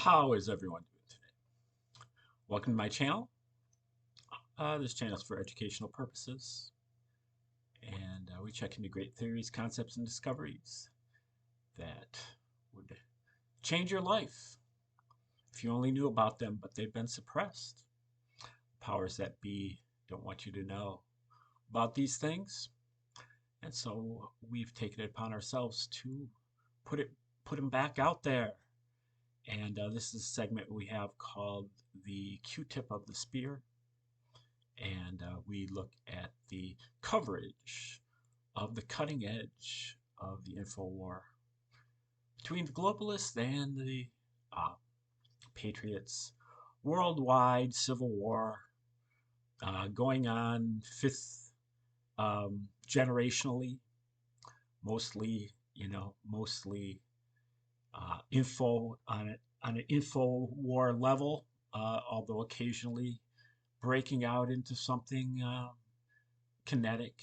How is everyone doing today? Welcome to my channel. This channel is for educational purposes, and we check into great theories, concepts, and discoveries that would change your life if you only knew about them, but they've been suppressed. Powers that be don't want you to know about these things, and so we've taken it upon ourselves to put it put them back out there. And this is a segment we have called the Q-tip of the spear. And we look at the coverage of the cutting edge of the info war between the globalists and the uh, patriots. Worldwide civil war going on fifth generationally, mostly, mostly info on an info war level, although occasionally breaking out into something kinetic,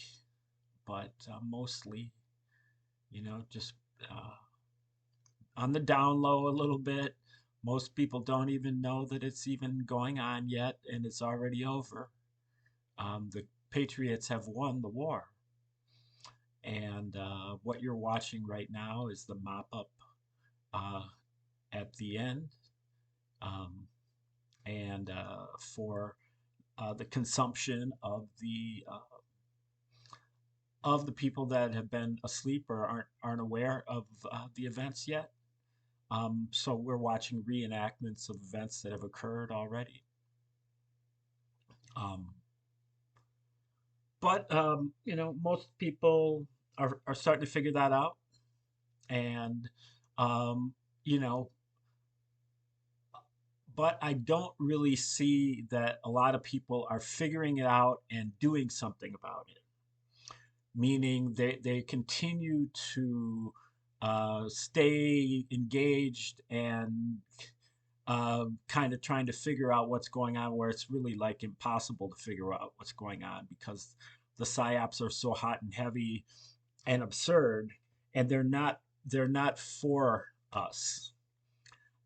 but mostly, just uh, on the down low a little bit. Most people don't even know that it's even going on yet, and it's already over. The Patriots have won the war, and what you're watching right now is the mop up uh, at the end, um, and for the consumption of the people that have been asleep or aren't aware of the events yet. So we're watching reenactments of events that have occurred already. Um, but most people are starting to figure that out, and um, you know, but I don't really see that a lot of people are figuring it out and doing something about it. Meaning they continue to stay engaged and kind of trying to figure out what's going on, where it's really like impossible to figure out what's going on because the psyops are so hot and heavy and absurd, and they're not for us.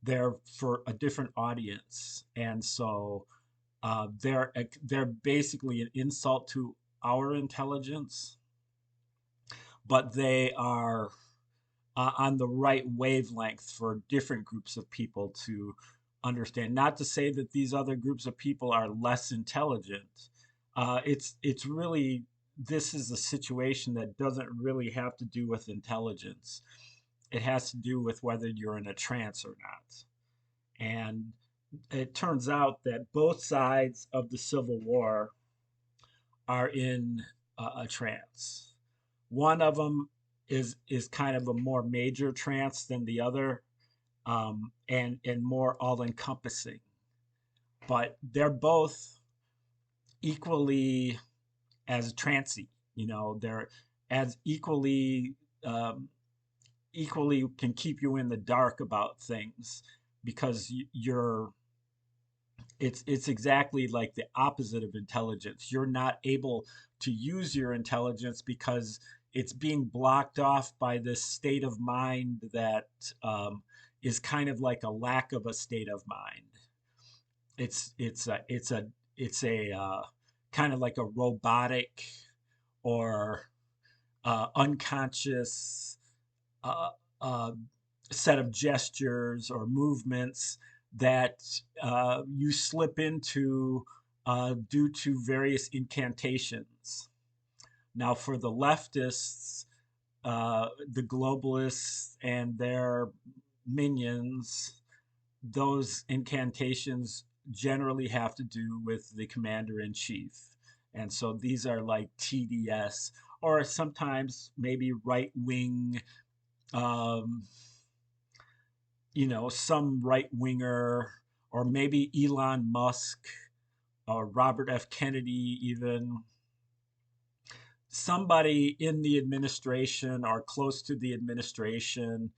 They're for a different audience, and so they're basically an insult to our intelligence, but they are on the right wavelength for different groups of people to understand. Not to say that these other groups of people are less intelligent. It's really, this is a situation that doesn't really have to do with intelligence. It has to do with whether you're in a trance or not. And it turns out that both sides of the Civil War are in a trance. One of them is kind of a more major trance than the other, and more all encompassing. But they're both equally as trancy. They're as um, equally can keep you in the dark about things because you're it's exactly like the opposite of intelligence. You're not able to use your intelligence because it's being blocked off by this state of mind that is kind of like a lack of a state of mind. It's a kind of like a robotic or unconscious uh, uh, set of gestures or movements that you slip into due to various incantations. Now, for the leftists, the globalists, and their minions, those incantations generally have to do with the commander in chief. And so these are like TDS, or sometimes maybe right wing, um, some right winger, or maybe Elon Musk or Robert F. Kennedy, even somebody in the administration or close to the administration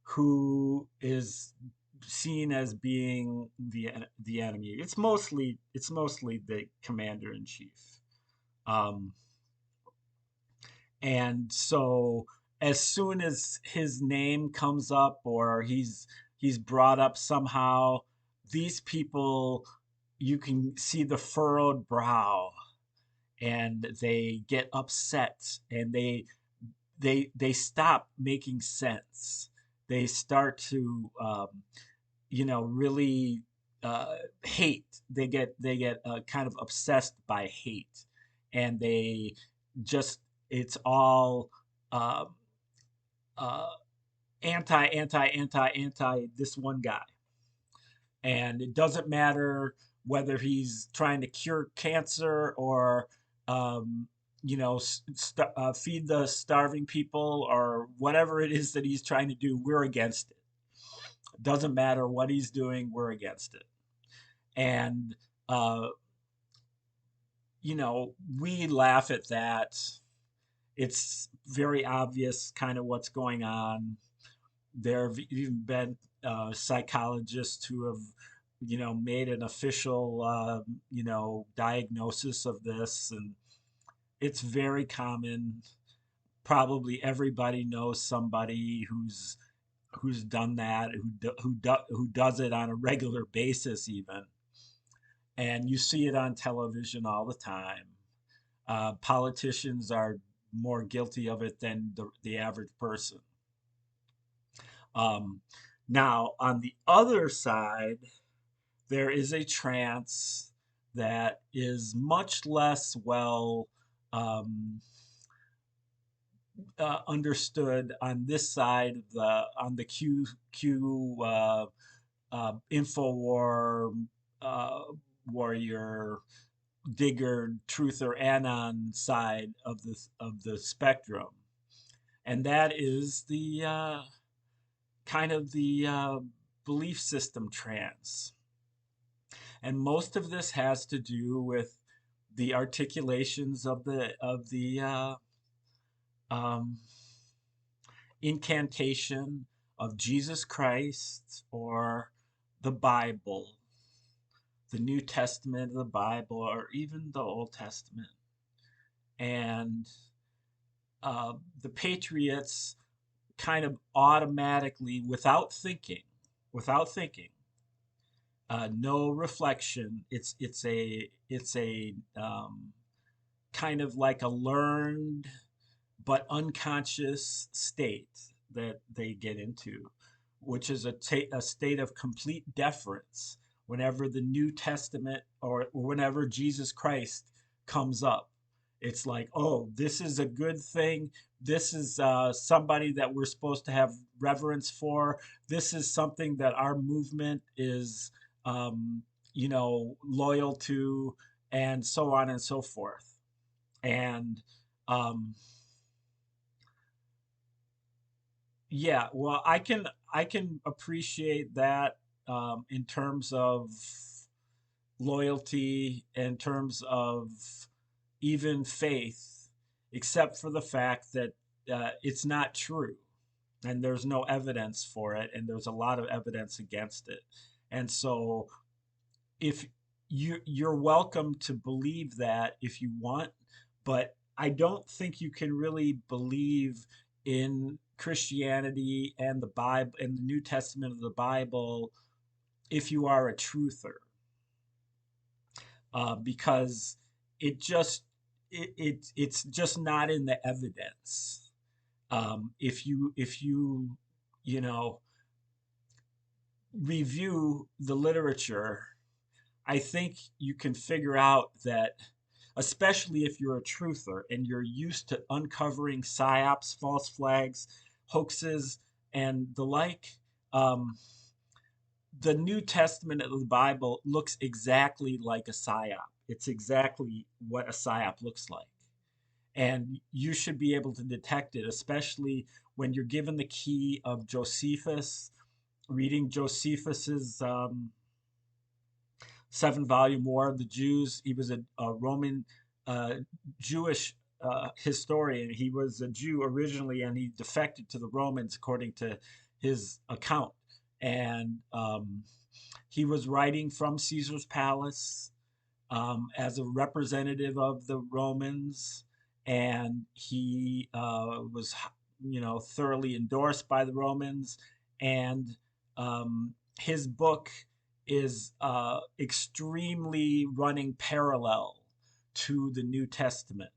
who is seen as being the enemy. It's mostly the commander in chief. Um, and so as soon as his name comes up or he's brought up somehow. These people, you can see the furrowed brow, and they get upset, and they stop making sense. They start to really hate. They get kind of obsessed by hate, and they just it's all uh, uh, anti this one guy, and it doesn't matter whether he's trying to cure cancer or um, feed the starving people or whatever it is that he's trying to do. We're against it. Doesn't matter what he's doing, we're against it. And uh, we laugh at that. It's very obvious kind of what's going on. There have even been psychologists who have, made an official, diagnosis of this, and it's very common. Probably everybody knows somebody who's done that, who does it on a regular basis, even. And you see it on television all the time. Politicians are more guilty of it than the average person. Um, Now, on the other side, there is a trance that is much less well um, understood on this side of on the Q Infowar uh, warrior digger truther anon side of the spectrum, and that is the kind of the belief system trance. And most of this has to do with the articulations of the um, incantation of Jesus Christ or the Bible, the New Testament of the Bible, or even the Old Testament. And the Patriots kind of automatically, without thinking, no reflection. It's a kind of like a learned but unconscious state that they get into, which is a state of complete deference whenever the New Testament or whenever Jesus Christ comes up. It's like, oh, this is a good thing. This is somebody that we're supposed to have reverence for. This is something that our movement is, loyal to, and so on and so forth. And um, yeah, well, I can appreciate that in terms of loyalty, in terms of even faith, except for the fact that it's not true, and there's no evidence for it, and there's a lot of evidence against it. And so, if you're welcome to believe that if you want, but I don't think you can really believe in Christianity and the Bible and the New Testament of the Bible if you are a truther, because it just it's just not in the evidence. If you you know review the literature, I think you can figure out that, especially if you're a truther and you're used to uncovering psyops, false flags, hoaxes, and the like, um, the New Testament of the Bible looks exactly like a psyop. It's exactly what a psyop looks like. And you should be able to detect it, especially when you're given the key of Josephus, reading Josephus's 7-volume War of the Jews. He was a Roman uh, Jewish historian. He was a Jew originally, and he defected to the Romans, according to his account. And he was writing from Caesar's palace as a representative of the Romans, and he was, thoroughly endorsed by the Romans. And his book is extremely running parallel to the New Testament,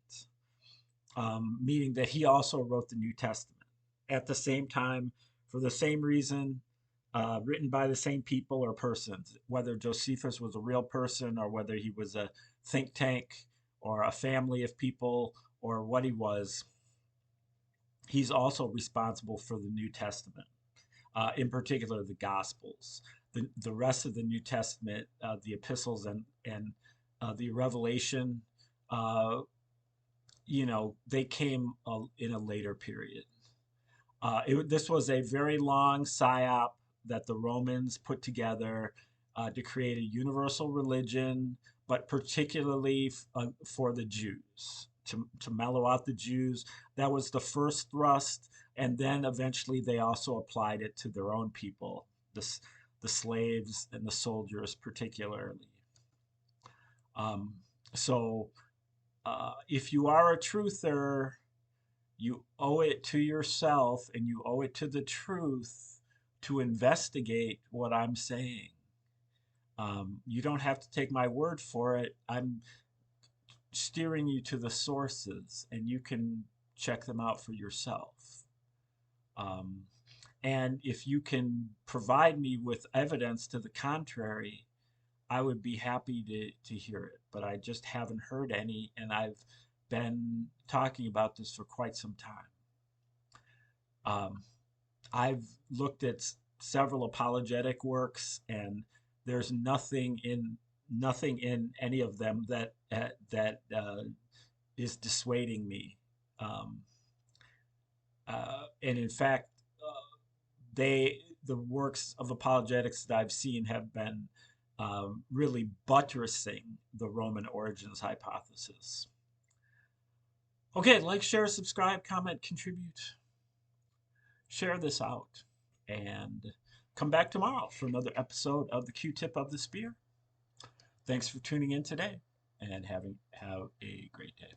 meaning that he also wrote the New Testament at the same time for the same reason, written by the same people or persons, whether Josephus was a real person or whether he was a think tank or a family of people or what he was. He's also responsible for the New Testament, in particular the Gospels. The rest of the New Testament, the epistles and the Revelation, uh, they came in a later period. This was a very long psyop that the Romans put together to create a universal religion, but particularly for the Jews, to mellow out the Jews. That was the first thrust. And then eventually they also applied it to their own people, the slaves and the soldiers, particularly. Um, so if you are a truther, you owe it to yourself and you owe it to the truth to investigate what I'm saying. You don't have to take my word for it. I'm steering you to the sources and you can check them out for yourself. Um, and if you can provide me with evidence to the contrary, I would be happy to hear it. But I just haven't heard any, and I've been talking about this for quite some time. I've looked at several apologetic works, and there's nothing in any of them that is dissuading me. Um, and in fact, the works of apologetics that I've seen have been really buttressing the Roman origins hypothesis. Okay, like, share, subscribe, comment, contribute. Share this out, and come back tomorrow for another episode of the Q-Tip of the Spear. Thanks for tuning in today, and have a great day.